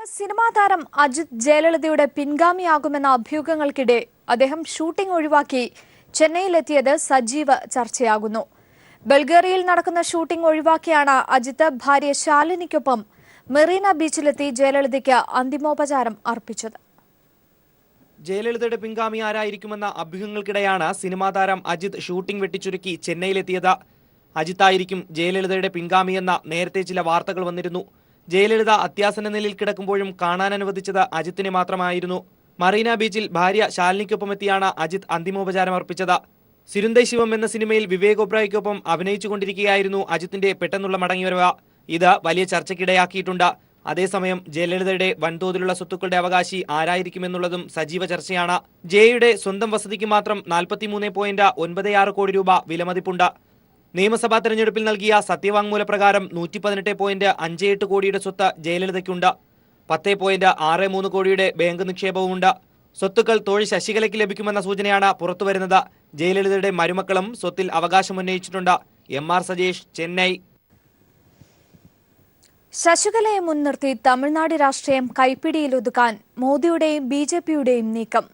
Cinema താരം അജിത് ജയലളിതയുടെ പിൻഗാമിയാകുമെന്ന അഭ്യൂഹങ്ങൾക്കിടെ അദ്ദേഹം shooting ഒഴിവാക്കി ചെന്നൈയിലെത്തിയത് സജീവ ചർച്ചയാകുന്നു. ബൾഗേറിയയിൽ നടക്കുന്ന ഷൂട്ടിംഗ് ഒഴിവാക്കിയാണ് അജിത് ഭാര്യ ശാലിനിക്കൊപ്പം മെറീന ബീച്ചിലെത്തി ജയലളിതയ്ക്ക് അന്തിമോപചാരം അർപ്പിച്ചത്. ജയലളിതയുടെ പിൻഗാമി ആരായിരിക്കുമെന്ന അഭ്യൂഹങ്ങൾക്കിടെയാണ് സിനിമാ താരം അജിത് ഷൂട്ടിംഗ് വെട്ടിച്ചുരുക്കി ചെന്നൈയിലെത്തിയത്. അജിത്തായിരിക്കും ജയലളിതയുടെ പിൻഗാമിയെന്ന നേരത്തെ ചില വാർത്തകൾ വന്നിരുന്നു. ജയലളിത അത്യാസന്ന നിലയിൽ കിടക്കുമ്പോഴും കാണാൻ അനുവദിച്ചത് അജിത്തിനെ മാത്രമായിരുന്നു. മറീന ബീച്ചിൽ ഭാര്യ ശാലിനിക്കൊപ്പമെത്തിയാണ് അജിത് അന്തിമോപചാരം അർപ്പിച്ചത്. സിരുന്തൈ ശിവം എന്ന സിനിമയിൽ വിവേക് ഒബ്രായ്ക്കൊപ്പം അഭിനയിച്ചുകൊണ്ടിരിക്കുകയായിരുന്നു അജിത്തിന്റെ പെട്ടെന്നുള്ള മടങ്ങിവരവ്. ഇത് വലിയ ചർച്ചയ്ക്കിടയാക്കിയിട്ടുണ്ട്. അതേസമയം ജയലളിതയുടെ വൻതോതിലുള്ള സ്വത്തുക്കളുടെ അവകാശി ആരായിരിക്കുമെന്നുള്ളതും സജീവ ചർച്ചയാണ്. ജയയുടെ സ്വന്തം വസതിക്ക് മാത്രം 43.96 കോടി രൂപ വിലമതിപ്പുണ്ട്. നിയമസഭാ തെരഞ്ഞെടുപ്പിൽ നൽകിയ സത്യവാങ്മൂല പ്രകാരം 118.58 കോടിയുടെ സ്വത്ത് ജയലളിതയ്ക്കുണ്ട്. 10.63 കോടിയുടെ ബാങ്ക് നിക്ഷേപവുമുണ്ട്. സ്വത്തുക്കൾ തോഴി ശശികലയ്ക്ക് ലഭിക്കുമെന്ന സൂചനയാണ് പുറത്തുവരുന്നത്. ജയലളിതയുടെ മരുമക്കളും സ്വത്തിൽ അവകാശമുന്നയിച്ചിട്ടുണ്ട്. MR സജേഷ്, ചെന്നൈ. ശശികലയെ മുൻനിർത്തി തമിഴ്നാട് രാഷ്ട്രീയം കൈപ്പിടിയിലൊതുക്കാൻ മോദിയുടെയും BJPയുടെയും നീക്കം.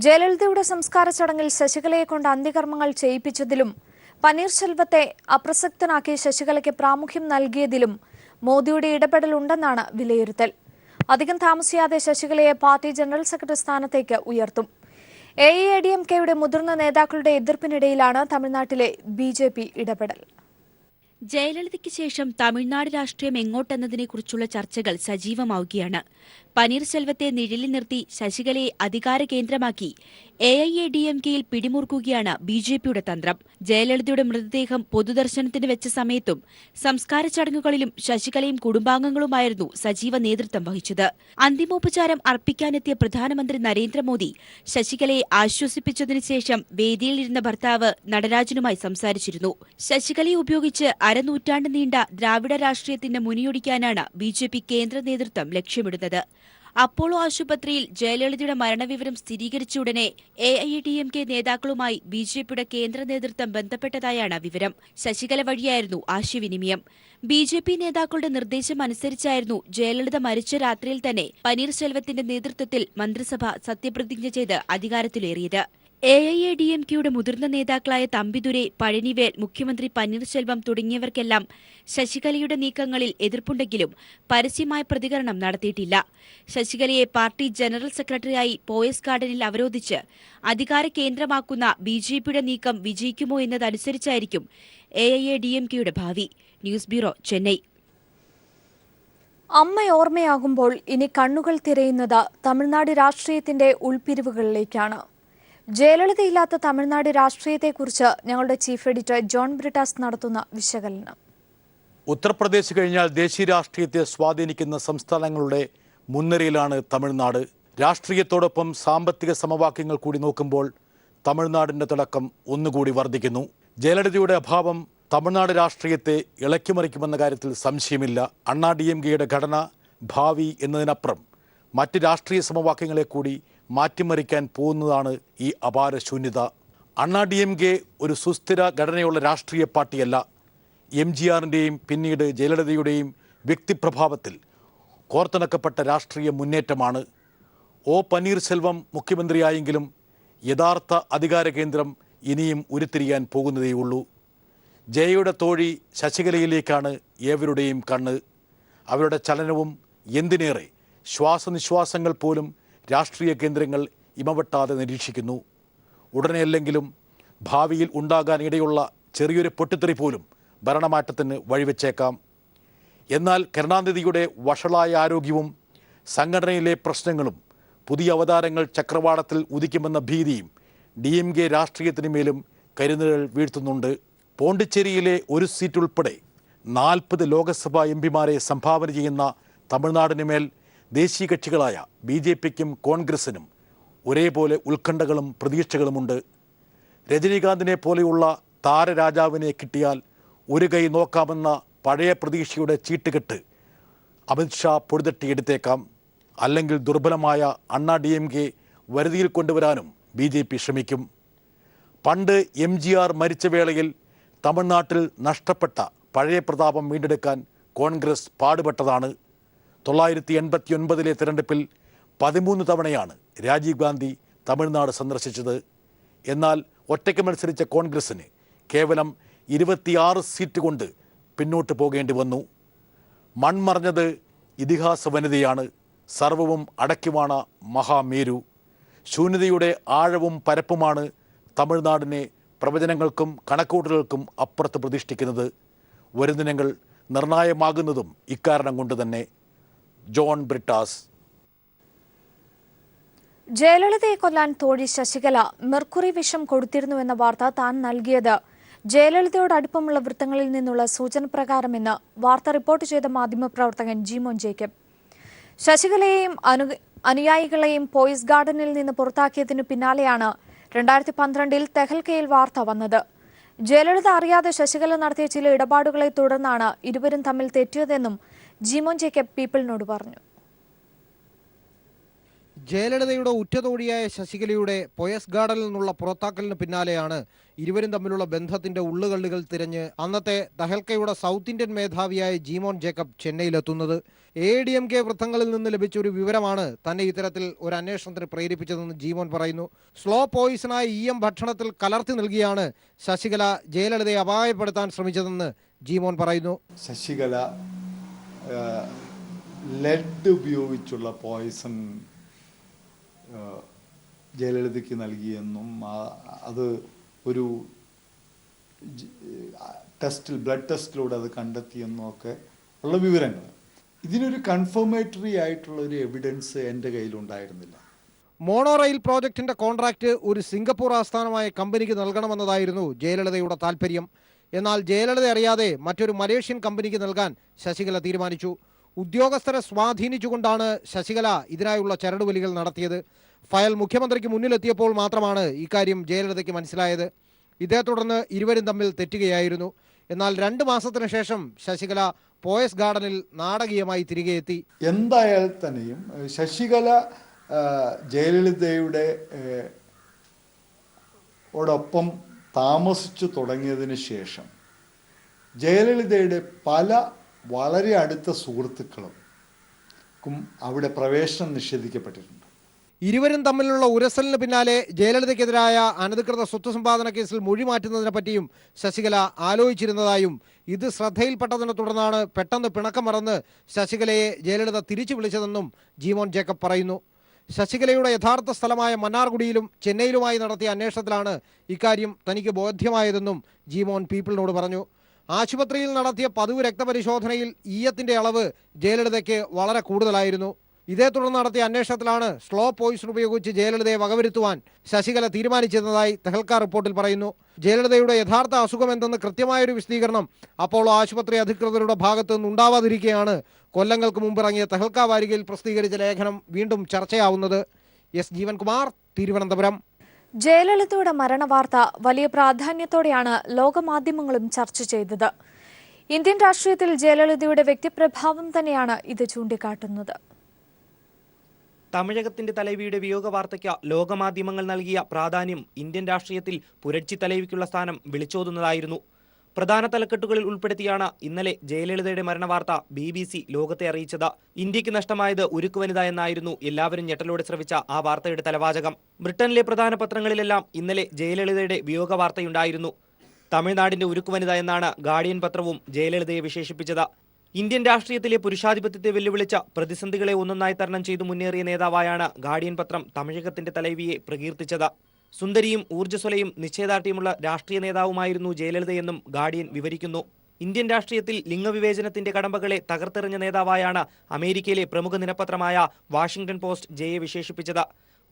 ജയലളിതയുടെ സംസ്കാര ചടങ്ങിൽ ശശികലയെ കൊണ്ട് അന്ത്യകർമ്മങ്ങൾ ചെയ്യിപ്പിച്ചതിലും പനീർശെൽവത്തെ അപ്രസക്തനാക്കി ശശികലയ്ക്ക് പ്രാമുഖ്യം നൽകിയതിലും മോദിയുടെ ഇടപെടലുണ്ടെന്നാണ് വിലയിരുത്തൽ. അധികം താമസിയാതെ ശശികലയെ പാർട്ടി ജനറൽ സെക്രട്ടറി സ്ഥാനത്തേക്ക് ഉയർത്തും. AIADMKയുടെ മുതിർന്ന നേതാക്കളുടെ എതിർപ്പിനിടയിലാണ് തമിഴ്നാട്ടിലെ BJP ഇടപെടൽ. ജയലളിതയ്ക്ക് ശേഷം തമിഴ്നാട് രാഷ്ട്രീയം എങ്ങോട്ടെന്നതിനെക്കുറിച്ചുള്ള ചർച്ചകൾ സജീവമാവുകയാണ്. പനീർശെൽവത്തെ നിഴലിൽ നിർത്തി ശശികലയെ അധികാര കേന്ദ്രമാക്കി AIADMKയിൽ പിടിമുറുക്കുകയാണ് BJPയുടെ തന്ത്രം. ജയലളിതയുടെ മൃതദേഹം പൊതുദർശനത്തിന് വെച്ച സമയത്തും സംസ്കാര ചടങ്ങുകളിലും ശശികലയും കുടുംബാംഗങ്ങളുമായിരുന്നു സജീവ നേതൃത്വം വഹിച്ചത്. അന്തിമോപചാരം അർപ്പിക്കാനെത്തിയ പ്രധാനമന്ത്രി നരേന്ദ്രമോദി ശശികലയെ ആശ്വസിപ്പിച്ചതിനു ശേഷം വേദിയിലിരുന്ന ഭർത്താവ് നടരാജനുമായി സംസാരിച്ചിരുന്നു. ശശികലയെ ഉപയോഗിച്ച് അരനൂറ്റാണ്ട് നീണ്ട ദ്രാവിഡ രാഷ്ട്രീയത്തിന് മുനിയൊടിക്കാനാണ് BJP കേന്ദ്ര നേതൃത്വം ലക്ഷ്യമിടുന്നത്. അപ്പോളോ ആശുപത്രിയിൽ ജയലളിതയുടെ മരണവിവരം സ്ഥിരീകരിച്ച ഉടനെ AIADMK നേതാക്കളുമായി BJPയുടെ കേന്ദ്ര നേതൃത്വം ബന്ധപ്പെട്ടതായാണ് വിവരം. ശശികല വഴിയായിരുന്നു ആശയവിനിമയം. BJP നേതാക്കളുടെ നിർദ്ദേശം അനുസരിച്ചായിരുന്നു ജയലളിത മരിച്ച രാത്രിയിൽ തന്നെ പനീർശെൽവത്തിന്റെ നേതൃത്വത്തിൽ മന്ത്രിസഭ സത്യപ്രതിജ്ഞ ചെയ്ത് അധികാരത്തിലേറിയത്. AIADMKയുടെ മുതിർന്ന നേതാക്കളായ തമ്പിദുരൈ, പഴനിവേൽ, മുഖ്യമന്ത്രി പനീർശെൽവം തുടങ്ങിയവർക്കെല്ലാം ശശികലയുടെ നീക്കങ്ങളിൽ എതിർപ്പുണ്ടെങ്കിലും പരസ്യമായ പ്രതികരണം നടത്തിയിട്ടില്ല. ശശികലയെ പാർട്ടി ജനറൽ സെക്രട്ടറിയായി പോയസ് ഗാർഡനിൽ അവരോധിച്ച് അധികാര കേന്ദ്രമാക്കുന്ന BJPയുടെ നീക്കം വിജയിക്കുമോ എന്നതനുസരിച്ചായിരിക്കും AIADMKയുടെ ഭാവി. News bureau, Chennai. അമ്മയോർമ്മയാകുമ്പോൾ ഇനി കണ്ണുകൾ തിരയുന്നത് തമിഴ്നാട് രാഷ്ട്രീയത്തിന്റെ ഉൾപിരിവുകളിലേക്കാണ്. ജയലളിതയില്ലാത്ത തമിഴ്നാട് രാഷ്ട്രീയത്തെക്കുറിച്ച് ഞങ്ങളുടെ ചീഫ് എഡിറ്റർ ജോൺ ബ്രിട്ടാസ് നടത്തുന്ന വിശകലനം. ഉത്തർപ്രദേശ് കഴിഞ്ഞാൽ ദേശീയ രാഷ്ട്രീയത്തെ സ്വാധീനിക്കുന്ന സംസ്ഥാനങ്ങളുടെ മുൻനിരയിലാണ് തമിഴ്നാട്. രാഷ്ട്രീയത്തോടൊപ്പം സാമ്പത്തിക സമവാക്യങ്ങൾ കൂടി നോക്കുമ്പോൾ തമിഴ്നാടിൻ്റെ തിളക്കം ഒന്നുകൂടി വർദ്ധിക്കുന്നു. ജയലളിതയുടെ അഭാവം തമിഴ്നാട് രാഷ്ട്രീയത്തെ ഇളക്കിമറിക്കുമെന്ന കാര്യത്തിൽ സംശയമില്ല. DMKയുടെ ഘടന, ഭാവി എന്നതിനപ്പുറം മറ്റ് രാഷ്ട്രീയ സമവാക്യങ്ങളെ കൂടി മാറ്റിമറിക്കാൻ പോകുന്നതാണ് ഈ അപാര ശൂന്യത. DMK ഒരു സുസ്ഥിര ഘടനയുള്ള രാഷ്ട്രീയ പാർട്ടിയല്ല. MGRന്റെയും പിന്നീട് ജയലളിതയുടെയും വ്യക്തിപ്രഭാവത്തിൽ കോർത്തിണക്കപ്പെട്ട രാഷ്ട്രീയ മുന്നേറ്റമാണ്. പനീർശെൽവം മുഖ്യമന്ത്രിയായെങ്കിലും യഥാർത്ഥ അധികാര കേന്ദ്രം ഇനിയും ഉരുത്തിരിയാൻ പോകുന്നതേയുള്ളൂ. ജയയുടെ തോഴി ശശികലയിലേക്കാണ് ഏവരുടെയും കണ്ണ്. അവരുടെ ചലനവും, എന്തിനേറെ ശ്വാസനിശ്വാസങ്ങൾ പോലും രാഷ്ട്രീയ കേന്ദ്രങ്ങൾ ഇമവെട്ടാതെ നിരീക്ഷിക്കുന്നു. ഉടനെയല്ലെങ്കിലും ഭാവിയിൽ ഉണ്ടാകാൻ ഇടയുള്ള ചെറിയൊരു പൊട്ടിത്തെറി പോലും ഭരണമാറ്റത്തിന് വഴിവെച്ചേക്കാം. എന്നാൽ കരുണാനിധിയുടെ വഷളായ ആരോഗ്യവും സംഘടനയിലെ പ്രശ്നങ്ങളും പുതിയ അവതാരങ്ങൾ ചക്രവാളത്തിൽ ഉദിക്കുമെന്ന ഭീതിയും DMK രാഷ്ട്രീയത്തിന് മേലും കരുനിഴൽ വീഴ്ത്തുന്നുണ്ട്. പോണ്ടിച്ചേരിയിലെ ഒരു സീറ്റ് ഉൾപ്പെടെ 40 ലോകസഭാ MPമാരെ സംഭാവന ചെയ്യുന്ന തമിഴ്നാടിന് മേൽ ദേശീയ കക്ഷികളായ BJPക്കും കോൺഗ്രസിനും ഒരേപോലെ ഉത്കണ്ഠകളും പ്രതീക്ഷകളുമുണ്ട്. രജനീകാന്തിനെ പോലെയുള്ള താരരാജാവിനെ കിട്ടിയാൽ ഒരു കൈ നോക്കാമെന്ന പഴയ പ്രതീക്ഷയുടെ ചീട്ടുകെട്ട് അമിത്ഷാ പൊടിതട്ടിയെടുത്തേക്കാം. അല്ലെങ്കിൽ ദുർബലമായ DMK വരുതിയിൽ കൊണ്ടുവരാനും BJP ശ്രമിക്കും. പണ്ട് MGR മരിച്ച വേളയിൽ തമിഴ്നാട്ടിൽ നഷ്ടപ്പെട്ട പഴയ പ്രതാപം വീണ്ടെടുക്കാൻ കോൺഗ്രസ് പാടുപെട്ടതാണ്. 1989 തിരഞ്ഞെടുപ്പിൽ 13 തവണയാണ് രാജീവ് ഗാന്ധി തമിഴ്നാട് സന്ദർശിച്ചത്. എന്നാൽ ഒറ്റയ്ക്ക് മത്സരിച്ച കോൺഗ്രസിന് കേവലം 26 സീറ്റ് കൊണ്ട് പിന്നോട്ട് പോകേണ്ടി വന്നു. മൺമറഞ്ഞത് ഇതിഹാസ വനിതയാണ്. സർവവും അടക്കിവാണ മഹാമേരു. ശൂന്യതയുടെ ആഴവും പരപ്പുമാണ് തമിഴ്നാടിനെ പ്രവചനങ്ങൾക്കും കണക്കൂട്ടലുകൾക്കും അപ്പുറത്ത് പ്രതിഷ്ഠിക്കുന്നത്. വരും ദിനങ്ങൾ നിർണായകമാകുന്നതും ഇക്കാരണം കൊണ്ട് തന്നെ. ജോൺ ബ്രിട്ടാസ്. ജയലളിതയെ കൊല്ലാൻ തോഴി ശശികല മെർക്കുറി വിഷം കൊടുത്തിരുന്നുവെന്ന വാർത്ത താൻ നൽകിയത് ജയലളിതയോട് അടുപ്പമുള്ള വൃത്തങ്ങളിൽ നിന്നുള്ള സൂചന പ്രകാരമെന്ന് വാർത്ത റിപ്പോർട്ട് ചെയ്ത മാധ്യമപ്രവർത്തകൻ ജിമോൻ ജേക്കബ്. ശശികലയെയും അനുയായികളെയും പോയിസ് ഗാർഡനിൽ നിന്ന് പുറത്താക്കിയതിനു പിന്നാലെയാണ് 2012 തെഹൽക്കയിൽ വാർത്ത വന്നത്. ജയലളിത അറിയാതെ ശശികല നടത്തിയ ചില ഇടപാടുകളെ തുടർന്നാണ് ഇരുവരും തമ്മിൽ തെറ്റിയതെന്നും ജിമോൻ ജേക്കബ് പീപ്പിളിനോട് പറഞ്ഞു. ജയലളിതയുടെ ഉറ്റതോഴിയായ ശശികലയുടെ പോയസ് ഗാർഡനിൽ നിന്നുള്ള പുറത്താക്കലിന് പിന്നാലെയാണ് ഇരുവരും തമ്മിലുള്ള ബന്ധത്തിന്റെ ഉള്ളുകള്ളികൾ തിരഞ്ഞ് അന്നത്തെ ദഹൽക്കയുടെ സൗത്ത് ഇന്ത്യൻ മേധാവിയായ ജിമോൻ ജേക്കബ് ചെന്നൈയിലെത്തുന്നത്. ADMK വൃത്തങ്ങളിൽ നിന്ന് ലഭിച്ച ഒരു വിവരമാണ് തന്നെ ഇത്തരത്തിൽ ഒരു അന്വേഷണത്തിന് പ്രേരിപ്പിച്ചതെന്ന് ജിമോൻ പറയുന്നു. സ്ലോ പോയിസണായ EM ഭക്ഷണത്തിൽ കലർത്തി നൽകിയാണ് ശശികല ജയലളിതയെ അപായപ്പെടുത്താൻ ശ്രമിച്ചതെന്ന് ജിമോൻ പറയുന്നു. ശശികല ലെഡ് ഉപയോഗിച്ചുള്ള പോയിസൺ ജയലളിതയ്ക്ക് നൽകിയെന്നും അത് ഒരു ബ്ലഡ് ടെസ്റ്റിലൂടെ അത് കണ്ടെത്തിയെന്നും ഒക്കെ ഉള്ള വിവരങ്ങൾ. ഇതിനൊരു കൺഫർമേറ്ററി ആയിട്ടുള്ള ഒരു എവിഡൻസ് എൻ്റെ കയ്യിലുണ്ടായിരുന്നില്ല. മോണോ റെയിൽ പ്രോജക്റ്റിന്റെ കോൺട്രാക്ട് ഒരു സിംഗപ്പൂർ ആസ്ഥാനമായ കമ്പനിക്ക് നൽകണമെന്നതായിരുന്നു ജയലളിതയുടെ താൽപ്പര്യം. എന്നാൽ ജയലളിത അറിയാതെ മറ്റൊരു മലേഷ്യൻ കമ്പനിക്ക് നൽകാൻ ശശികല തീരുമാനിച്ചു. ഉദ്യോഗസ്ഥരെ സ്വാധീനിച്ചുകൊണ്ടാണ് ശശികല ഇതിനായുള്ള ചരടുവലികൾ നടത്തിയത്. ഫയൽ മുഖ്യമന്ത്രിക്ക് മുന്നിലെത്തിയപ്പോൾ മാത്രമാണ് ഇക്കാര്യം ജയലളിതയ്ക്ക് മനസ്സിലായത്. ഇതേ തുടർന്ന് ഇരുവരും തമ്മിൽ തെറ്റുകയായിരുന്നു. എന്നാൽ 2 മാസത്തിന് ശേഷം ശശികല പോയസ് ഗാർഡനിൽ നാടകീയമായി തിരികെ എത്തി. എന്തായാലും തന്നെയും ശശികല ജയലളിതയുടെ ഓടൊപ്പം താമസിച്ചു തുടങ്ങിയതിന് ശേഷം ജയലളിതയുടെ പല വളരെ അടുത്ത സുഹൃത്തുക്കളും അവിടെ പ്രവേശനം നിഷേധിക്കപ്പെട്ടിട്ടുണ്ട്. ഇരുവരും തമ്മിലുള്ള ഉരസലിന് പിന്നാലെ ജയലളിതയ്ക്കെതിരായ അനധികൃത സ്വത്ത് സമ്പാദന കേസിൽ മൊഴി മാറ്റുന്നതിനെ പറ്റിയും ശശികല ആലോചിച്ചിരുന്നതായും ഇത് ശ്രദ്ധയിൽപ്പെട്ടതിനെ തുടർന്നാണ് പെട്ടെന്ന് പിണക്കം മറന്ന് ശശികലയെ ജയലളിത തിരിച്ചു വിളിച്ചതെന്നും ജിമോൻ ജേക്കബ് പറയുന്നു. ശശികലയുടെ യഥാർത്ഥ സ്ഥലമായ മന്നാർഗുഡിയിലും ചെന്നൈയിലുമായി നടത്തിയ അന്വേഷണത്തിലാണ് ഇക്കാര്യം തനിക്ക് ബോധ്യമായതെന്നും ജിമോൻ പീപ്പിളിനോട് പറഞ്ഞു. ആശുപത്രിയിൽ നടത്തിയ പതിവ് രക്തപരിശോധനയിൽ ഈയത്തിന്റെ അളവ് ജയലളിതയ്ക്ക് വളരെ കൂടുതലായിരുന്നു. ഇതേ തുടർന്ന് നടത്തിയ അന്വേഷണത്തിലാണ് സ്ലോ പോയിസൺ ഉപയോഗിച്ച് ജയലളിതയെ വകവരുത്തുവാൻ ശശികല തീരുമാനിച്ചതായി തെഹൽക്ക റിപ്പോർട്ടിൽ പറയുന്നു. ജയലളിതയുടെ യഥാർത്ഥ അസുഖം എന്തെന്ന് കൃത്യമായൊരു വിശദീകരണം അപ്പോളോ ആശുപത്രി അധികൃതരുടെ ഭാഗത്തു നിന്നുണ്ടാവാതിരിക്കെയാണ് കൊല്ലങ്ങൾക്ക് മുമ്പ് ഇറങ്ങിയ തെഹൽക്ക വാരികയിൽ പ്രസിദ്ധീകരിച്ച ലേഖനം വീണ്ടും ചർച്ചയാവുന്നത്. എസ് ജീവൻകുമാർ, തിരുവനന്തപുരം. ജയലളിതയുടെ മരണവാർത്ത വലിയ പ്രാധാന്യത്തോടെയാണ് ലോകമാധ്യമങ്ങളും ചർച്ച ചെയ്തത്. ഇന്ത്യൻ രാഷ്ട്രീയത്തിൽ ജയലളിതയുടെ വ്യക്തിപ്രഭാവം തന്നെയാണ് ഇത് ചൂണ്ടിക്കാട്ടുന്നത്. തമിഴകത്തിന്റെ തലൈവിയുടെ വിയോഗ വാർത്തയ്ക്ക് ലോകമാധ്യമങ്ങൾ നൽകിയ പ്രാധാന്യം ഇന്ത്യൻ രാഷ്ട്രീയത്തിൽ പുരട്ചി തലൈവിക്കുള്ള സ്ഥാനം വിളിച്ചോതുന്നതായിരുന്നു. പ്രധാന തലക്കെട്ടുകളിൽ ഉൾപ്പെടുത്തിയാണ് ഇന്നലെ ജയലളിതയുടെ മരണവാർത്ത BBC ലോകത്തെ അറിയിച്ചത്. ഇന്ത്യക്ക് നഷ്ടമായത് ഉരുക്കുവനിത എന്നായിരുന്നു എല്ലാവരും ഞെട്ടലോടെ ശ്രവിച്ച ആ വാർത്തയുടെ തലവാചകം. ബ്രിട്ടനിലെ പ്രധാന പത്രങ്ങളിലെല്ലാം ഇന്നലെ ജയലളിതയുടെ വിയോഗ വാർത്തയുണ്ടായിരുന്നു. തമിഴ്നാടിന്റെ ഉരുക്കുവനിത എന്നാണ് ഗാർഡിയൻ പത്രവും ജയലളിതയെ വിശേഷിപ്പിച്ചത്. ഇന്ത്യൻ രാഷ്ട്രീയത്തിലെ പുരുഷാധിപത്യത്തെ വെല്ലുവിളിച്ച പ്രതിസന്ധികളെ ഒന്നൊന്നായി തരണം ചെയ്തു മുന്നേറിയ നേതാവായാണ് ഗാർഡിയൻ പത്രം തമിഴകത്തിന്റെ തലൈവിയെ പ്രകീർത്തിച്ചത്. സുന്ദരിയും ഊർജ്ജസ്വലയും നിശ്ചയദാർഢ്യമുള്ള രാഷ്ട്രീയ നേതാവുമായിരുന്നു ജയലളിതയെന്നും ഗാർഡിയൻ വിവരിക്കുന്നു. ഇന്ത്യൻ രാഷ്ട്രീയത്തിൽ ലിംഗവിവേചനത്തിന്റെ കടമ്പകളെ തകർത്തെറിഞ്ഞ നേതാവായാണ് അമേരിക്കയിലെ പ്രമുഖ ദിനപത്രമായ വാഷിംഗ്ടൺ പോസ്റ്റ് ജയയെ വിശേഷിപ്പിച്ചത്.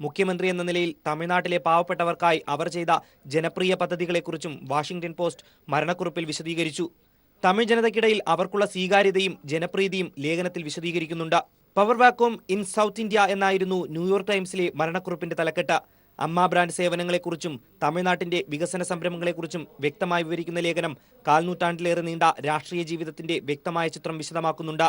മുഖ്യമന്ത്രി എന്ന നിലയിൽ തമിഴ്നാട്ടിലെ പാവപ്പെട്ടവർക്കായി അവർ ചെയ്ത ജനപ്രിയ പദ്ധതികളെക്കുറിച്ചും വാഷിംഗ്ടൺ പോസ്റ്റ് മരണക്കുറിപ്പിൽ വിശദീകരിച്ചു. തമിഴ് ജനതയ്ക്കിടയിൽ അവർക്കുള്ള സ്വീകാര്യതയും ജനപ്രീതിയും ലേഖനത്തിൽ വിശദീകരിക്കുന്നുണ്ട്. Power vacuum in south India എന്നായിരുന്നു ന്യൂയോർക്ക് ടൈംസിലെ മരണക്കുറിപ്പിന്റെ തലക്കെട്ട്. അമ്മ ബ്രാൻഡ് സേവനങ്ങളെക്കുറിച്ചും തമിഴ്നാട്ടിന്റെ വികസന സംരംഭങ്ങളെക്കുറിച്ചും വ്യക്തമായി വിവരിക്കുന്ന ലേഖനം കാൽനൂറ്റാണ്ടിലേറെ നീണ്ട രാഷ്ട്രീയ ജീവിതത്തിന്റെ വ്യക്തമായ ചിത്രം വിശദമാക്കുന്നുണ്ട്.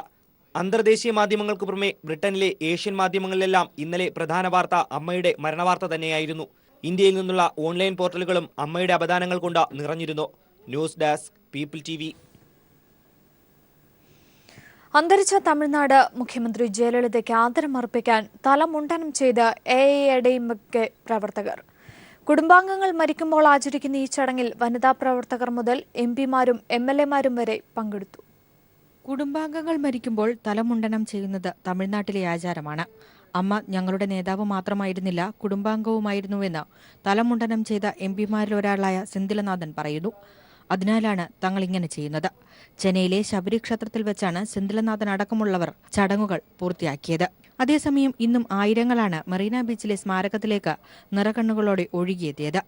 അന്തർദേശീയ മാധ്യമങ്ങൾക്ക് പുറമെ ബ്രിട്ടനിലെ ഏഷ്യൻ മാധ്യമങ്ങളിലെല്ലാം ഇന്നലെ പ്രധാന വാർത്ത അമ്മയുടെ മരണവാർത്ത തന്നെയായിരുന്നു. ഇന്ത്യയിൽ നിന്നുള്ള ഓൺലൈൻ പോർട്ടലുകളും അമ്മയുടെ അപദാനങ്ങൾ കൊണ്ട് നിറഞ്ഞിരുന്നു. News desk, people TV. അന്തരിച്ച തമിഴ്നാട് മുഖ്യമന്ത്രി ജയലളിതയ്ക്ക് ആദരമർപ്പിക്കാൻ തലമുണ്ടനം ചെയ്ത് AIADMK പ്രവർത്തകർ. കുടുംബാംഗങ്ങൾ മരിക്കുമ്പോൾ ആചരിക്കുന്ന ഈ ചടങ്ങിൽ വനിതാ പ്രവർത്തകർ മുതൽ MPമാരും MLAമാരും വരെ പങ്കെടുത്തു. കുടുംബാംഗങ്ങൾ മരിക്കുമ്പോൾ തലമുണ്ടനം ചെയ്യുന്നത് തമിഴ്നാട്ടിലെ ആചാരമാണ്. അമ്മ ഞങ്ങളുടെ നേതാവ് മാത്രമായിരുന്നില്ല, കുടുംബാംഗവുമായിരുന്നുവെന്ന് തലമുണ്ടനം ചെയ്ത MPമാരിലൊരാളായ സെന്തിലനാഥൻ പറയുന്നു. അതിനാലാണ് തങ്ങൾ ഇങ്ങനെ ചെയ്യുന്നത്. ചെന്നൈയിലെ ശബരി ക്ഷേത്രത്തിൽ വെച്ചാണ് സെന്തിലനാഥൻ അടക്കമുള്ളവർ ചടങ്ങുകൾ പൂർത്തിയാക്കിയത്. അതേസമയം ഇന്നും ആയിരങ്ങളാണ് മെറീന ബീച്ചിലെ സ്മാരകത്തിലേക്ക് നിറകണ്ണുകളോടെ ഒഴുകിയെത്തിയത്.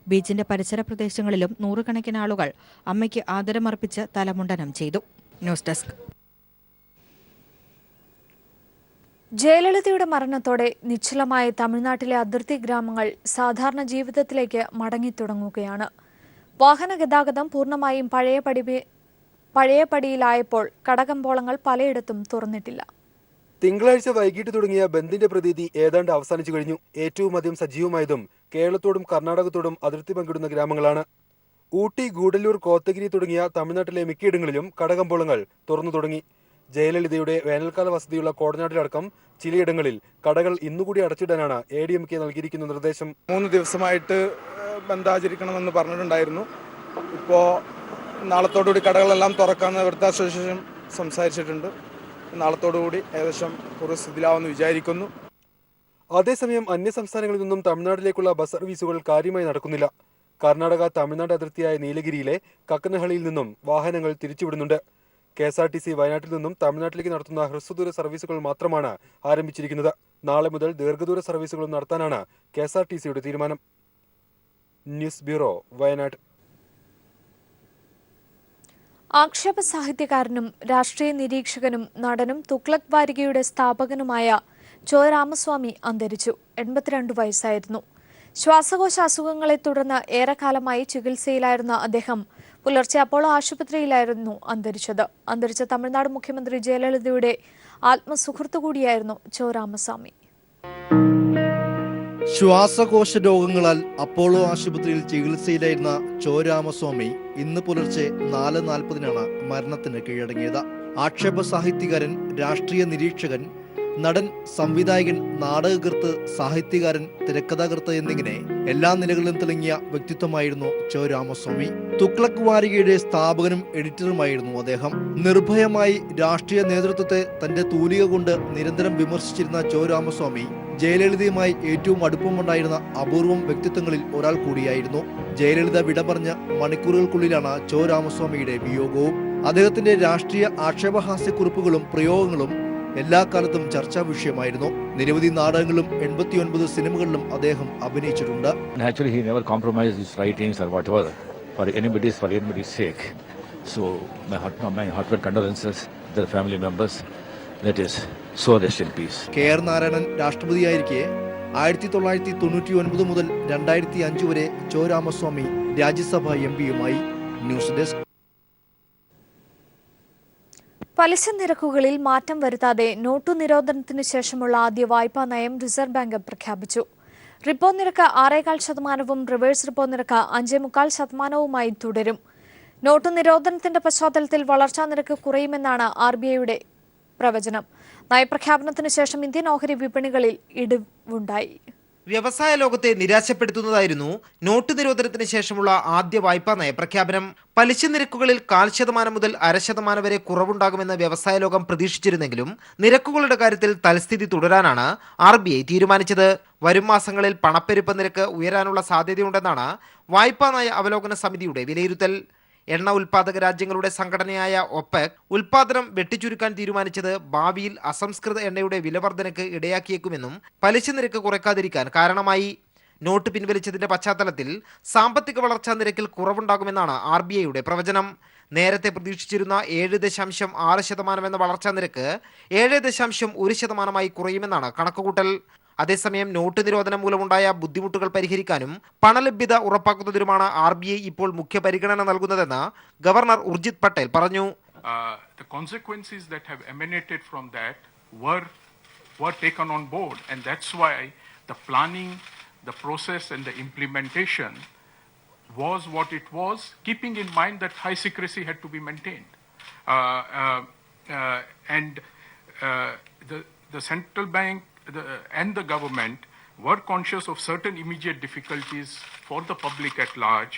ബീച്ചിന്റെ പരിസര പ്രദേശങ്ങളിലും നൂറുകണക്കിന് ആളുകൾ അമ്മയ്ക്ക് ആദരമർപ്പിച്ച് തലമുണ്ടനം ചെയ്തു. News desk. ജയലളിതയുടെ മരണത്തോടെ നിശ്ചലമായ തമിഴ്നാട്ടിലെ അതിർത്തി ഗ്രാമങ്ങൾ സാധാരണ ജീവിതത്തിലേക്ക് മടങ്ങിത്തുടങ്ങുകയാണ്. വാഹന ഗതാഗതം പൂർണ്ണമായും പഴയപടിയിലായപ്പോൾ കടകമ്പോളങ്ങൾ പലയിടത്തും തുറന്നിട്ടില്ല. തിങ്കളാഴ്ച വൈകിട്ട് തുടങ്ങിയ ബന്ദിന്റെ പ്രതീതി ഏതാണ്ട് അവസാനിച്ചു കഴിഞ്ഞു. ഏറ്റവും അധികം സജീവമായതും കേരളത്തോടും കർണാടകത്തോടും അതിർത്തി പങ്കിടുന്ന ഗ്രാമങ്ങളാണ്. ഊട്ടി, ഗൂഡല്ലൂർ, കോത്തഗിരി തുടങ്ങിയ തമിഴ്നാട്ടിലെ മിക്കയിടങ്ങളിലും കടകമ്പോളങ്ങൾ തുറന്നു തുടങ്ങി. ജയലളിതയുടെ വേനൽക്കാല വസതിയുള്ള കോടനാട്ടിലടക്കം ചിലയിടങ്ങളിൽ കടകൾ ഇന്നുകൂടി അടച്ചിടാനാണ് ADMK നൽകിയിരിക്കുന്ന നിർദ്ദേശം. 3 ദിവസമായിട്ട് ബന്ദാചരിക്കണമെന്ന് പറഞ്ഞിട്ടുണ്ടായിരുന്നു. ഇപ്പോൾ നാളത്തോടുകൂടി കടകളെല്ലാം തുറക്കാമെന്ന് ഇവിടുത്തെ അസോസിയേഷൻ സംസാരിച്ചിട്ടുണ്ട്. നാളത്തോടുകൂടി ഏകദേശം പൂർവ്വസ്ഥിതിയിലാവുമെന്ന് വിചാരിക്കുന്നു. അതേസമയം അന്യസംസ്ഥാനങ്ങളിൽ നിന്നും തമിഴ്നാട്ടിലേക്കുള്ള ബസ് സർവീസുകൾ കാര്യമായി നടക്കുന്നില്ല. കർണാടക തമിഴ്നാട് അതിർത്തിയായ നീലഗിരിയിലെ കക്കനഹള്ളിയിൽ നിന്നും വാഹനങ്ങൾ തിരിച്ചുവിടുന്നുണ്ട്. KSRTC വയനാട്ടിൽ നിന്നും തമിഴ്നാട്ടിലേക്ക് നടത്തുന്ന ഹ്രസ്വദൂര സർവീസുകൾ മാത്രമാണ് ആരംഭിച്ചിരിക്കുന്നത്. നാളെ മുതൽ ദീർഘദൂര സർവീസുകളും നടത്താനാണ് KSRTCയുടെ തീരുമാനം. News bureau, Wayanad. ആക്ഷേപ സാഹിത്യകാരനും രാഷ്ട്രീയ നിരീക്ഷകനും നടനും തുഗ്ലക് വാരികയുടെ സ്ഥാപകനുമായ ചോ രാമസ്വാമി അന്തരിച്ചു. 82 വയസ്സായിരുന്നു. ശ്വാസകോശ അസുഖങ്ങളെ തുടർന്ന് ഏറെക്കാലമായി ചികിത്സയിലായിരുന്ന അദ്ദേഹം പുലർച്ചെ അപ്പോളോ ആശുപത്രിയിലായിരുന്നു അന്തരിച്ചത്. അന്തരിച്ച തമിഴ്നാട് മുഖ്യമന്ത്രി ജയലളിതയുടെ ആത്മസുഹൃത്തു കൂടിയായിരുന്നു ചോ രാമസ്വാമി. ശ്വാസകോശ രോഗങ്ങളാൽ അപ്പോളോ ആശുപത്രിയിൽ ചികിത്സയിലായിരുന്ന ചോ രാമസ്വാമി ഇന്ന് പുലർച്ചെ 4:40 മരണത്തിന് കീഴടങ്ങിയത്. ആക്ഷേപ സാഹിത്യകാരൻ, രാഷ്ട്രീയ നിരീക്ഷകൻ, നടൻ, സംവിധായകൻ, നാടകകൃത്ത്, സാഹിത്യകാരൻ, തിരക്കഥാകൃത്ത് എന്നിങ്ങനെ എല്ലാ നിലകളിലും തിളങ്ങിയ വ്യക്തിത്വമായിരുന്നു ചോ രാമസ്വാമി. തുഗ്ലക് വാരികയുടെ സ്ഥാപകനും എഡിറ്ററുമായിരുന്നു അദ്ദേഹം. നിർഭയമായി രാഷ്ട്രീയ നേതൃത്വത്തെ തന്റെ തൂലിക കൊണ്ട് നിരന്തരം വിമർശിച്ചിരുന്ന ചോ രാമസ്വാമി ജയലളിതയുമായി ഏറ്റവും അടുപ്പമുണ്ടായിരുന്ന അപൂർവം വ്യക്തിത്വങ്ങളിൽ ഒരാൾ കൂടിയായിരുന്നു. ജയലളിത വിട പറഞ്ഞ മണിക്കൂറുകൾക്കുള്ളിലാണ് ചോ രാമസ്വാമിയുടെ വിയോഗവും. അദ്ദേഹത്തിന്റെ രാഷ്ട്രീയ ആക്ഷേപഹാസ്യക്കുറിപ്പുകളും പ്രയോഗങ്ങളും എല്ലാ കാലത്തും ചർച്ചാ വിഷയമായിരുന്നു. നിരവധി നാടകങ്ങളും 89 സിനിമകളിലും അദ്ദേഹം അഭിനയിച്ചിട്ടുണ്ട്. Naturally, he never compromised his writings or whatever for anybody's sake. So my heartfelt condolences to the family members. That is, so rest in peace. KR Narayanan രാഷ്ട്രപതിയായിരിക്കെ 1999 മുതൽ 2005 വരെ ചോ രാമസ്വാമി രാജ്യസഭ MPയുമായി. News desk. പലിശ നിരക്കുകളിൽ മാറ്റം വരുത്താതെ നോട്ടു നിരോധനത്തിന് ശേഷമുള്ള ആദ്യ വായ്പാ നയം റിസർവ് ബാങ്ക് പ്രഖ്യാപിച്ചു. റിപ്പോ നിരക്ക് 6.25%, റിവേഴ്സ് റിപ്പോ നിരക്ക് 5.25%മായി തുടരും. നോട്ടു നിരോധനത്തിന്റെ പശ്ചാത്തലത്തിൽ വളർച്ചാ നിരക്ക് കുറയുമെന്നാണ് RBIയുടെ പ്രവചനം. നയപ്രഖ്യാപനത്തിന് ശേഷം ഇന്ത്യൻ ഓഹരി വിപണികളിൽ ഇടിവുണ്ടായി. വ്യവസായ ലോകത്തെ നിരാശപ്പെടുത്തുന്നതായിരുന്നു നോട്ട് നിരോധനത്തിന് ശേഷമുള്ള ആദ്യ വായ്പാ നയപ്രഖ്യാപനം. പലിശ നിരക്കുകളിൽ 0.5% മുതൽ 0.5% വരെ കുറവുണ്ടാകുമെന്ന് വ്യവസായ ലോകം പ്രതീക്ഷിച്ചിരുന്നെങ്കിലും നിരക്കുകളുടെ കാര്യത്തിൽ തൽസ്ഥിതി തുടരാനാണ് RBI തീരുമാനിച്ചത്. വരും മാസങ്ങളിൽ പണപ്പെരുപ്പ നിരക്ക് ഉയരാനുള്ള സാധ്യതയുണ്ടെന്നാണ് വായ്പാ നയ അവലോകന സമിതിയുടെ വിലയിരുത്തൽ. എണ്ണ ഉൽപാദക രാജ്യങ്ങളുടെ സംഘടനയായ OPEC ഉൽപാദനം വെട്ടിച്ചുരുക്കാൻ തീരുമാനിച്ചത് ഭാവിയിൽ അസംസ്കൃത എണ്ണയുടെ വിലവർധനയ്ക്ക് ഇടയാക്കിയേക്കുമെന്നും പലിശ നിരക്ക് കുറയ്ക്കാതിരിക്കാൻ കാരണമായി. നോട്ട് പിൻവലിച്ചതിന്റെ പശ്ചാത്തലത്തിൽ സാമ്പത്തിക വളർച്ചാ നിരക്കിൽ കുറവുണ്ടാകുമെന്നാണ് RBIയുടെ പ്രവചനം. നേരത്തെ പ്രതീക്ഷിച്ചിരുന്ന 7.6% എന്ന വളർച്ചാ നിരക്ക് 7.1%മായി കുറയുമെന്നാണ് കണക്കുകൂട്ടൽ. അതേസമയം നോട്ട് നിരോധനം മൂലമുണ്ടായ ബുദ്ധിമുട്ടുകൾ പരിഹരിക്കാനും പണലഭ്യത ഉറപ്പാക്കുന്നതിനുമാണ് RBI ഇപ്പോൾ മുഖ്യ പരിഗണന നൽകുന്നതെന്ന് ഗവർണർ ഉർജിത് പട്ടേൽ പറഞ്ഞു. The consequences that have emanated from that were taken on board, and that's why the planning, the process and the implementation was what it was, keeping in mind that high secrecy had to be maintained. and the central bank and the government were conscious of certain immediate difficulties for the public at large,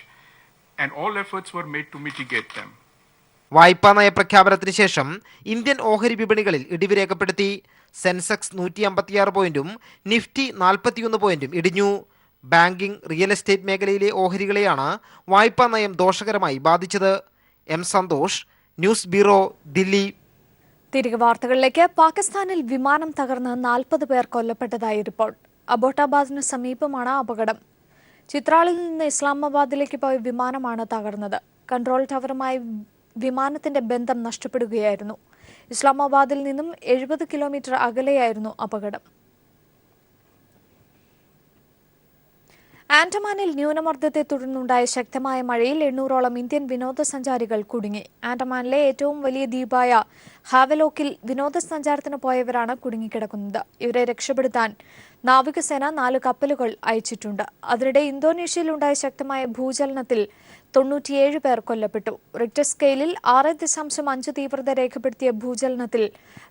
and all efforts were made to mitigate them. വായ്പാ നയ പ്രഖ്യാപനത്തിന് ശേഷം Indian ഓഹരി വിപണികളിൽ ഇടിവ് രേഖപ്പെടുത്തി. Sensex 156 പോയിന്റും Nifty 41 പോയിന്റും ഇടിഞ്ഞു. ബാങ്കിംഗ്, റിയൽ എസ്റ്റേറ്റ് മേഖലയിലെ ഓഹരികളെയാണ് വായ്പാ നയം ദോഷകരമായി ബാധിച്ചത്. M Santhosh, news bureau, Dilli. തിരികെ വാർത്തകളിലേക്ക്. പാകിസ്ഥാനിൽ വിമാനം തകർന്ന് 40 പേർ കൊല്ലപ്പെട്ടതായി റിപ്പോർട്ട്. അബോട്ടാബാദിന് സമീപമാണ് അപകടം. ചിത്രാളിൽ നിന്ന് ഇസ്ലാമാബാദിലേക്ക് പോയ വിമാനമാണ് തകർന്നത്. കൺട്രോൾ ടവറുമായി വിമാനത്തിന്റെ ബന്ധം നഷ്ടപ്പെടുകയായിരുന്നു. ഇസ്ലാമാബാദിൽ നിന്നും 70 കിലോമീറ്റർ അകലെയായിരുന്നു അപകടം. ആൻഡമാനിൽ ന്യൂനമർദ്ദത്തെ തുടർന്നുണ്ടായ ശക്തമായ മഴയിൽ 800ഓളം ഇന്ത്യൻ വിനോദസഞ്ചാരികൾ കുടുങ്ങി. ആൻഡമാനിലെ ഏറ്റവും വലിയ ദ്വീപായ ഹാവലോക്കിൽ വിനോദസഞ്ചാരത്തിന് പോയവരാണ് കുടുങ്ങിക്കിടക്കുന്നത്. ഇവരെ രക്ഷപ്പെടുത്താൻ നാവികസേന 4 കപ്പലുകൾ അയച്ചിട്ടുണ്ട്. അതിനിടെ ഇന്തോനേഷ്യയിലുണ്ടായ ശക്തമായ ഭൂചലനത്തിൽ 97 പേർ കൊല്ലപ്പെട്ടു. റിക്ടർ സ്കെയിലിൽ 6.5 തീവ്രത രേഖപ്പെടുത്തിയ ഭൂചലനത്തിൽ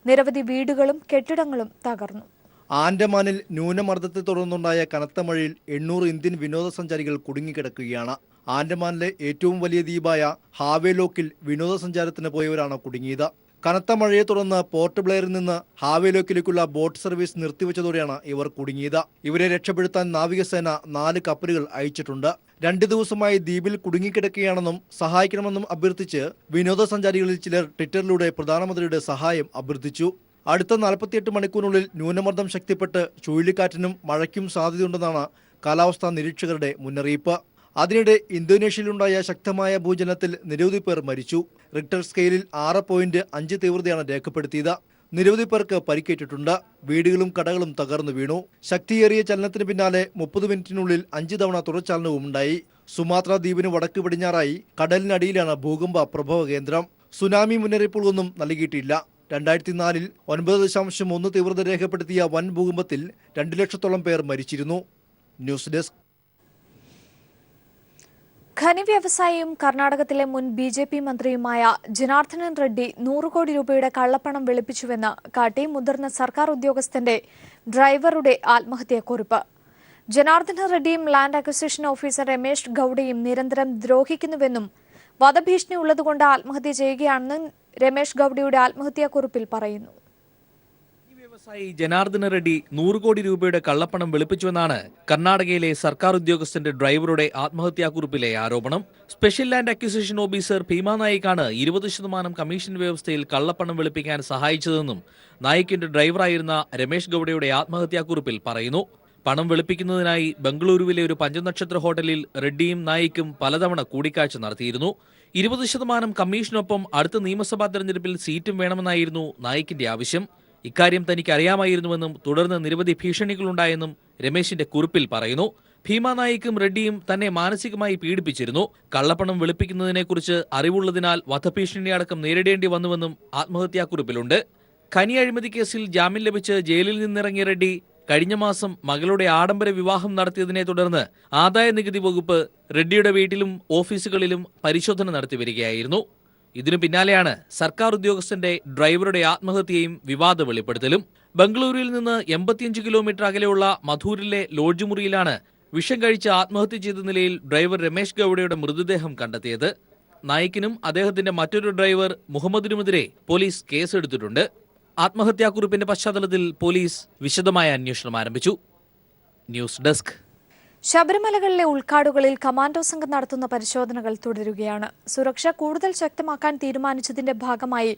നിരവധി വീടുകളും കെട്ടിടങ്ങളും തകർന്നു. ആൻഡമാനിൽ ന്യൂനമർദ്ദത്തെ തുടർന്നുണ്ടായ കനത്ത മഴയിൽ 800 ഇന്ത്യൻ വിനോദസഞ്ചാരികൾ കുടുങ്ങിക്കിടക്കുകയാണ്. ആൻഡമാനിലെ ഏറ്റവും വലിയ ദ്വീപായ ഹാവേലോക്കിൽ വിനോദസഞ്ചാരത്തിന് പോയവരാണ് കുടുങ്ങിയത്. കനത്ത മഴയെ തുടർന്ന് പോർട്ട് ബ്ലെയറിൽ നിന്ന് ഹാവേലോക്കിലേക്കുള്ള ബോട്ട് സർവീസ് നിർത്തിവെച്ചതോടെയാണ് ഇവർ കുടുങ്ങിയത്. ഇവരെ രക്ഷപ്പെടുത്താൻ നാവികസേന 4 കപ്പലുകൾ അയച്ചിട്ടുണ്ട്. 2 ദിവസമായി ദ്വീപിൽ കുടുങ്ങിക്കിടക്കുകയാണെന്നും സഹായിക്കണമെന്നും അഭ്യർത്ഥിച്ച് വിനോദസഞ്ചാരികളിൽ ചിലർ ട്വിറ്ററിലൂടെ പ്രധാനമന്ത്രിയുടെ സഹായം അഭ്യർത്ഥിച്ചു. അടുത്ത 48 മണിക്കൂറിനുള്ളിൽ ന്യൂനമർദ്ദം ശക്തിപ്പെട്ട് ചുഴലിക്കാറ്റിനും മഴയ്ക്കും സാധ്യതയുണ്ടെന്നാണ് കാലാവസ്ഥാ നിരീക്ഷകരുടെ മുന്നറിയിപ്പ്. അതിനിടെ ഇന്തോനേഷ്യയിലുണ്ടായ ശക്തമായ ഭൂചലനത്തിൽ നിരവധി പേർ മരിച്ചു. റിക്ടർ സ്കെയിലിൽ 6.5 തീവ്രതയാണ് രേഖപ്പെടുത്തിയത്. നിരവധി പേർക്ക് പരിക്കേറ്റിട്ടുണ്ട്. വീടുകളും കടകളും തകർന്നു വീണു. ശക്തിയേറിയ ചലനത്തിന് പിന്നാലെ 30 മിനിറ്റിനുള്ളിൽ 5 തവണ തുടർചലനവും ഉണ്ടായി. സുമാത്ര ദ്വീപിന് വടക്ക് പടിഞ്ഞാറായി കടലിനടിയിലാണ് ഭൂകമ്പ പ്രഭവ കേന്ദ്രം. സുനാമി മുന്നറിയിപ്പുകളൊന്നും നൽകിയിട്ടില്ല. 2004-ൽ 9.1 തീവ്രത രേഖപ്പെടുത്തിയ വൻ ഭൂകമ്പത്തിൽ 2 ലക്ഷത്തോളം പേർ മരിച്ചിരുന്നു. News desk. ഖനി വ്യവസായിയും കർണാടകത്തിലെ മുൻ BJP മന്ത്രിയുമായ ജനാർദ്ദനൻ റെഡ്ഡി 100 കോടി രൂപയുടെ കള്ളപ്പണം വെളുപ്പിച്ചുവെന്ന് കാട്ടി മുതിർന്ന സർക്കാർ ഉദ്യോഗസ്ഥന്റെ ഡ്രൈവറുടെ ആത്മഹത്യാക്കുറിപ്പ്. ജനാർദ്ദനൻ റെഡ്ഡിയും ലാൻഡ് അക്വിസിഷൻ ഓഫീസർ രമേഷ് ഗൌഡയും നിരന്തരം ദ്രോഹിക്കുന്നുവെന്നും വധഭീഷണി ഉള്ളതുകൊണ്ട് ആത്മഹത്യ ചെയ്യുകയാണെന്നും രമേഷ് ഗൌഡയുടെ ആത്മഹത്യാക്കുറിപ്പിൽ പറയുന്നു. വ്യവസായി ജനാർദ്ദന റെഡ്ഡി 100 കോടി രൂപയുടെ കള്ളപ്പണം വെളുപ്പിച്ചുവെന്നാണ് കർണാടകയിലെ സർക്കാർ ഉദ്യോഗസ്ഥന്റെ ഡ്രൈവറുടെ ആത്മഹത്യാക്കുറിപ്പിലെ ആരോപണം. Special land acquisition officer Bhima നായിക്കാണ് 20% കമ്മീഷൻ വ്യവസ്ഥയിൽ കള്ളപ്പണം വെളുപ്പിക്കാൻ സഹായിച്ചതെന്നും നായിക്കിന്റെ ഡ്രൈവറായിരുന്ന രമേഷ് ഗൌഡയുടെ ആത്മഹത്യാക്കുറിപ്പിൽ പറയുന്നു. പണം വെളുപ്പിക്കുന്നതിനായി ബംഗളൂരുവിലെ ഒരു 5 നക്ഷത്ര ഹോട്ടലിൽ റെഡ്ഡിയും നായിക്കും പലതവണ കൂടിക്കാഴ്ച നടത്തിയിരുന്നു. 20% കമ്മീഷനൊപ്പം അടുത്ത നിയമസഭാ തെരഞ്ഞെടുപ്പിൽ സീറ്റും വേണമെന്നായിരുന്നു നായിക്കിന്റെ ആവശ്യം. ഇക്കാര്യം തനിക്ക് അറിയാമായിരുന്നുവെന്നും തുടർന്ന് നിരവധി ഭീഷണികളുണ്ടായെന്നും രമേശിന്റെ കുറിപ്പിൽ പറയുന്നു. ഭീമാ നായിക്കും റെഡ്ഡിയും തന്നെ മാനസികമായി പീഡിപ്പിച്ചിരുന്നു. കള്ളപ്പണം വെളുപ്പിക്കുന്നതിനെക്കുറിച്ച് അറിവുള്ളതിനാൽ വധഭീഷണി അടക്കം നേരിടേണ്ടി വന്നുവെന്നും ആത്മഹത്യാക്കുറിപ്പിലുണ്ട്. ഖനി അഴിമതി കേസിൽ ജാമ്യം ലഭിച്ച് ജയിലിൽ നിന്നിറങ്ങിയ റെഡ്ഡി കഴിഞ്ഞ മാസം മകളുടെ ആഡംബര വിവാഹം നടത്തിയതിനെ തുടർന്ന് ആദായ നികുതി വകുപ്പ് റെഡ്ഡിയുടെ വീട്ടിലും ഓഫീസുകളിലും പരിശോധന നടത്തി വരികയായിരുന്നു. ഇതിനു പിന്നാലെയാണ് സർക്കാർ ഉദ്യോഗസ്ഥന്റെ ഡ്രൈവറുടെ ആത്മഹത്യയും വിവാദ വെളിപ്പെടുത്തലും. ബംഗളൂരുവിൽ നിന്ന് 85 കിലോമീറ്റർ അകലെയുള്ള മധൂരിലെ ലോഡ്ജ് മുറിയിലാണ് വിഷം കഴിച്ച് ആത്മഹത്യ ചെയ്ത നിലയിൽ ഡ്രൈവർ രമേഷ് ഗൌഡയുടെ മൃതദേഹം കണ്ടെത്തിയത്. നായിക്കിനും അദ്ദേഹത്തിന്റെ മറ്റൊരു ഡ്രൈവർ മുഹമ്മദിനുമെതിരെ പോലീസ് കേസെടുത്തിട്ടുണ്ട്. ആത്മഹത്യാക്കുറിപ്പിന്റെ പശ്ചാത്തലത്തിൽ പോലീസ് വിശദമായ അന്വേഷണം ആരംഭിച്ചു. News desk. ശബരിമലകളിലെ ഉൾക്കാടുകളിൽ കമാൻഡോ സംഘം നടത്തുന്ന പരിശോധനകൾ തുടരുകയാണ്. സുരക്ഷ കൂടുതൽ ശക്തമാക്കാൻ തീരുമാനിച്ചതിന്റെ ഭാഗമായി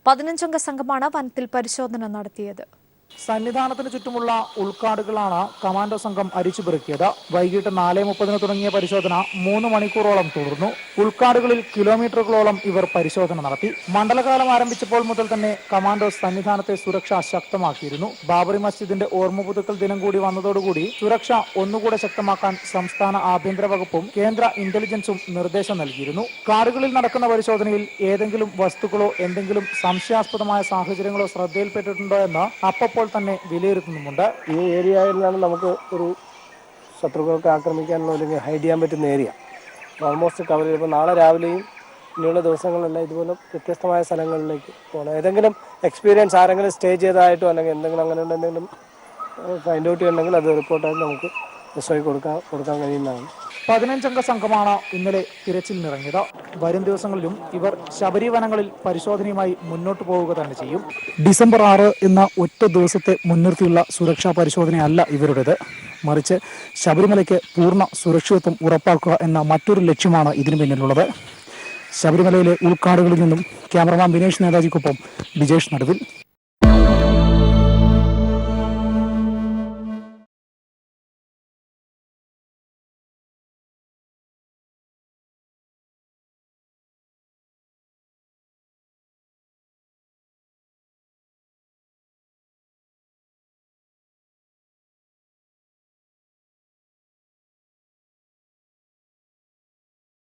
15-അംഗ സംഘമാണ് വനത്തിൽ പരിശോധന നടത്തിയത്. സന്നിധാനത്തിന് ചുറ്റുമുള്ള ഉൾക്കാടുകളാണ് കമാൻഡോ സംഘം അരിച്ചുപെറുക്കിയത്. വൈകിട്ട് 4:30 തുടങ്ങിയ പരിശോധന 3 മണിക്കൂറോളം തുടർന്നു. ഉൾക്കാടുകളിൽ കിലോമീറ്ററുകളോളം ഇവർ പരിശോധന നടത്തി. മണ്ഡലകാലം ആരംഭിച്ചപ്പോൾ മുതൽ തന്നെ കമാൻഡോ സന്നിധാനത്തെ സുരക്ഷ ശക്തമാക്കിയിരുന്നു. ബാബറി മസ്ജിദിന്റെ ഓർമ്മ പുതുക്കൽ ദിനം കൂടി വന്നതോടുകൂടി സുരക്ഷ ഒന്നുകൂടെ ശക്തമാക്കാൻ സംസ്ഥാന ആഭ്യന്തര വകുപ്പും കേന്ദ്ര ഇന്റലിജൻസും നിർദ്ദേശം നൽകിയിരുന്നു. കാടുകളിൽ നടക്കുന്ന പരിശോധനയിൽ ഏതെങ്കിലും വസ്തുക്കളോ എന്തെങ്കിലും സംശയാസ്പദമായ സാഹചര്യങ്ങളോ ശ്രദ്ധയിൽപ്പെട്ടിട്ടുണ്ടോ എന്ന് അപ്പോൾ തന്നെ വിലയിരുത്തുന്നുമുണ്ട്. ഈ ഏരിയയിലാണ് നമുക്ക് ഒരു ശത്രുക്കൾക്ക് ആക്രമിക്കാനുള്ള അല്ലെങ്കിൽ ഹൈഡ് ചെയ്യാൻ പറ്റുന്ന ഏരിയ. ഓൾമോസ്റ്റ് കവർ ചെയ്തപ്പോൾ നാളെ രാവിലെയും ഇനിയുള്ള ദിവസങ്ങളെല്ലാം ഇതുപോലെ വ്യത്യസ്തമായ സ്ഥലങ്ങളിലേക്ക് പോകണം. ഏതെങ്കിലും എക്സ്പീരിയൻസ് ആരെങ്കിലും സ്റ്റേ ചെയ്തതായിട്ടോ അല്ലെങ്കിൽ എന്തെങ്കിലും അങ്ങനെ എന്തെങ്കിലും ഫൈൻഡ് ഔട്ട് ചെയ്യണമെങ്കിൽ അത് റിപ്പോർട്ടായിട്ട് നമുക്ക് SOI കൊടുക്കാൻ കഴിയുന്നതാണ്. 15-അംഗ സംഘമാണ് ഇന്നലെ തിരച്ചിലിനിറങ്ങിയത്. വരും ദിവസങ്ങളിലും ഇവർ ശബരി വനങ്ങളിൽ പരിശോധനയുമായി മുന്നോട്ട് പോവുക തന്നെ ചെയ്യും. ഡിസംബർ 6 എന്ന ഒറ്റ ദിവസത്തെ മുൻനിർത്തിയുള്ള സുരക്ഷാ പരിശോധനയല്ല ഇവരുടേത്. മറിച്ച് ശബരിമലയ്ക്ക് പൂർണ്ണ സുരക്ഷിതത്വം ഉറപ്പാക്കുക എന്ന മറ്റൊരു ലക്ഷ്യമാണ് ഇതിനു പിന്നിലുള്ളത്. ശബരിമലയിലെ ഉൾക്കാടുകളിൽ നിന്നും ക്യാമറമാൻ വിനേഷ് നേതാജിക്കൊപ്പം ബിജേഷ് നടുവിൽ.